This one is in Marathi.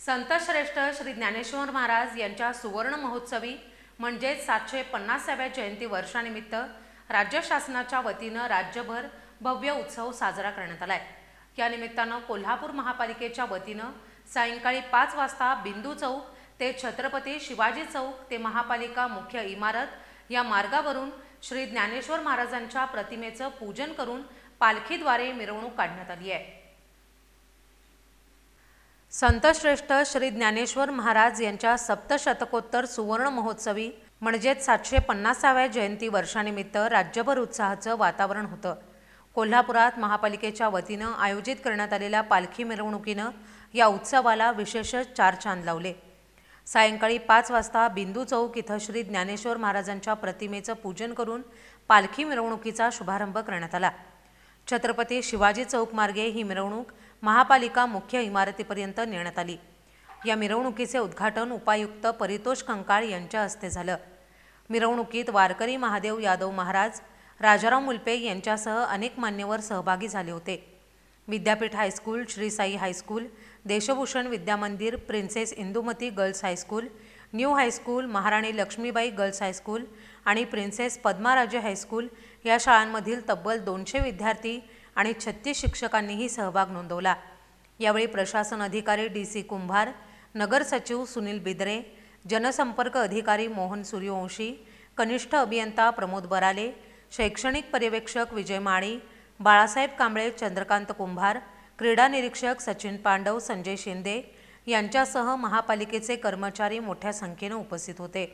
संतश्रेष्ठ श्री ज्ञानेश्वर महाराज यांच्या सुवर्ण महोत्सवी म्हणजेच 750व्या जयंती वर्षानिमित्त राज्य शासनाच्या वतीनं राज्यभर भव्य उत्सव साजरा करण्यात आलाय। या निमित्तानं कोल्हापूर महापालिकेच्या वतीनं सायंकाळी 5 वाजता बिंदू चौक ते छत्रपती शिवाजी चौक ते महापालिका मुख्य इमारत या मार्गावरून श्री ज्ञानेश्वर महाराजांच्या प्रतिमेचं पूजन करून पालखीद्वारे मिरवणूक काढण्यात आली आहे। संतश्रेष्ठ श्री ज्ञानेश्वर महाराज यांच्या सप्तशतकोत्तर सुवर्ण महोत्सवी म्हणजेच 750व्या जयंती वर्षानिमित्त राज्यभर उत्साहाचं वातावरण होतं। कोल्हापुरात महापालिकेच्या वतीनं आयोजित करण्यात आलेल्या पालखी मिरवणुकीनं या उत्सवाला विशेष चार चांद लावले। सायंकाळी 5 वाजता बिंदू चौक इथं श्री ज्ञानेश्वर महाराजांच्या प्रतिमेचं पूजन करून पालखी मिरवणुकीचा शुभारंभ करण्यात आला। छत्रपती शिवाजी चौक मार्गे ही मिरवणूक महापालिका मुख्य इमारतीपर्यंत नेण्यात आली। या मिरवणुकीचे उद्घाटन उपायुक्त परितोष कंकाळ यांच्या हस्ते झालं। मिरवणुकीत वारकरी महादेव यादव महाराज, राजाराम मुलपे यांच्यासह अनेक मान्यवर सहभागी झाले होते। Vidyapeeth high school, Shri Sai high school, Deshbhushan Vidyamandir, princess Indumati girls high school, new high school, Maharani Laxmibai girls high school आणि प्रिन्सेस पद्माराजे हायस्कूल या शाळांमधील तब्बल 200 विद्यार्थी आणि 36 शिक्षकांनीही सहभाग नोंदवला। यावेळी प्रशासन अधिकारी DC कुंभार, नगर सचिव सुनील बिद्रे, जनसंपर्क अधिकारी मोहन सूर्यवंशी, कनिष्ठ अभियंता प्रमोद बराले, शैक्षणिक पर्यवेक्षक विजय माळी, बाळासाहेब कांबळे, चंद्रकांत कुंभार, क्रीडा निरीक्षक सचिन पांडव, संजय शिंदे यांच्यासह महापालिकेचे कर्मचारी मोठ्या संख्येने उपस्थित होते।